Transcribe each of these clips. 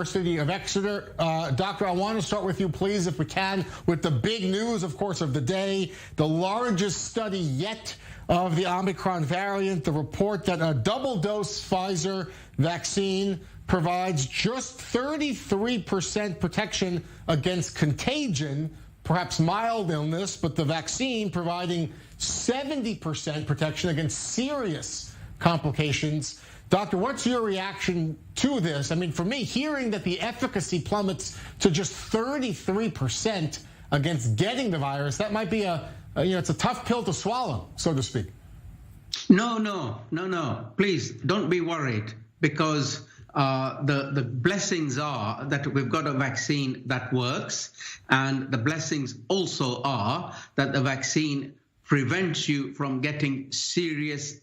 University of Exeter. Doctor, I want to start with you, please, if we can, with the big news, of course, of the day, the largest study yet of the Omicron variant, the report that a double-dose Pfizer vaccine provides just 33% protection against contagion, perhaps mild illness, but the vaccine providing 70% protection against serious complications. Doctor, what's your reaction to this? I mean, for me, hearing that the efficacy plummets to just 33% against getting the virus, that might be it's a tough pill to swallow, so to speak. No. Please don't be worried, because the blessings are that we've got a vaccine that works, and the blessings also are that the vaccine prevents you from getting serious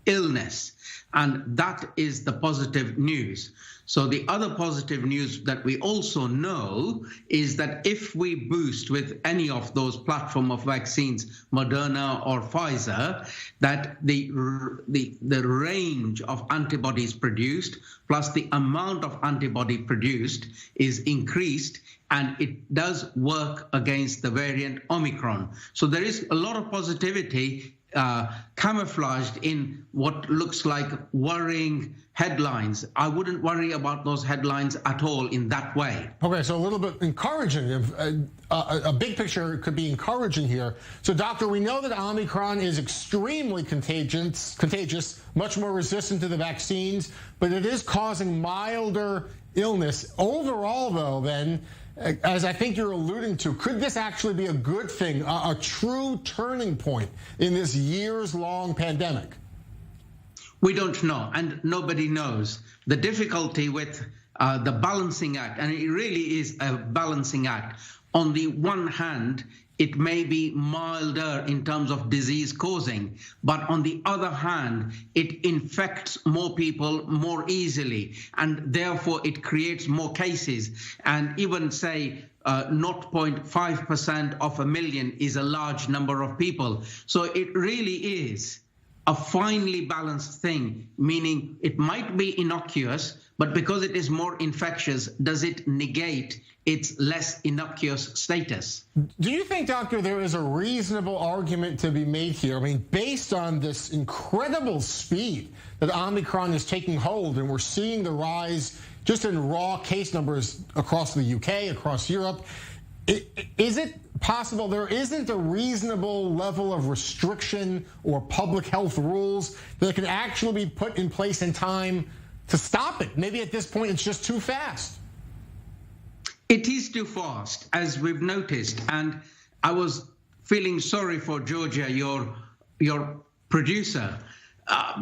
illness, and that is the positive news. So the other positive news that we also know is that if we boost with any of those platform of vaccines, Moderna or Pfizer, that the range of antibodies produced plus the amount of antibody produced is increased, and it does work against the variant Omicron. So there is a lot of positivity camouflaged in what looks like worrying headlines. I wouldn't worry about those headlines at all in that way. Okay, so a little bit encouraging. A big picture could be encouraging here. So, Doctor, we know that Omicron is extremely contagious, much more resistant to the vaccines, but it is causing milder illness. Overall, though, then, as I think you're alluding to, could this actually be a good thing, a true turning point in this years-long pandemic? We don't know, and nobody knows. The difficulty with the balancing act, and it really is a balancing act. On the one hand, it may be milder in terms of disease causing, but on the other hand, it infects more people more easily, and therefore it creates more cases. And even say 0.5% of a million is a large number of people. So it really is a finely balanced thing, meaning it might be innocuous, but because it is more infectious, does it negate its less innocuous status? Do you think, Doctor, there is a reasonable argument to be made here? I mean, based on this incredible speed that Omicron is taking hold, and we're seeing the rise just in raw case numbers across the UK, across Europe, is it possible there isn't a reasonable level of restriction or public health rules that can actually be put in place in time to stop it? Maybe at this point it's just too fast. It is too fast, as we've noticed, and I was feeling sorry for Georgia, your producer,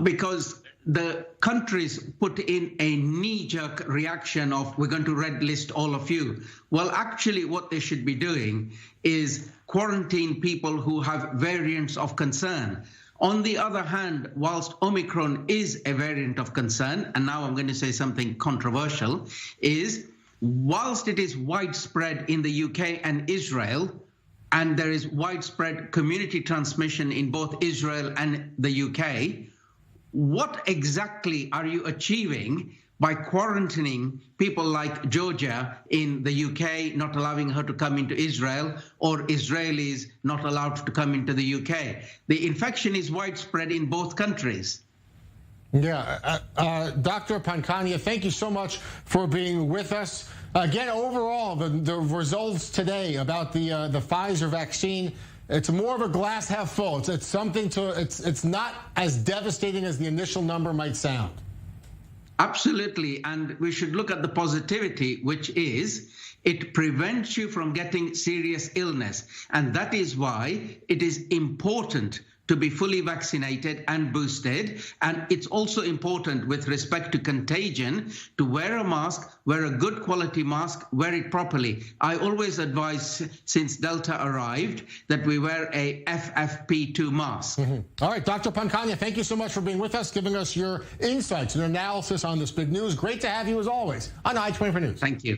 because the countries put in a knee-jerk reaction of, we're going to red list all of you. Well, actually, what they should be doing is quarantine people who have variants of concern. On the other hand, whilst Omicron is a variant of concern, and now I'm going to say something controversial, is whilst it is widespread in the UK and Israel, and there is widespread community transmission in both Israel and the UK, what exactly are you achieving by quarantining people like Georgia in the UK, not allowing her to come into Israel, or Israelis not allowed to come into the UK? The infection is widespread in both countries. Yeah, Dr. Pankhania, thank you so much for being with us. Again, overall, the results today about the Pfizer vaccine, it's more of a glass half full. It's something to, it's not as devastating as the initial number might sound. Absolutely, and we should look at the positivity, which is it prevents you from getting serious illness. And that is why it is important to be fully vaccinated and boosted. And it's also important with respect to contagion to wear a mask, wear a good quality mask, wear it properly. I always advise, since Delta arrived, that we wear a FFP2 mask. All right, Dr. Pankhania, thank you so much for being with us, giving us your insights and analysis on this big news. Great to have you as always on i24 News. Thank you.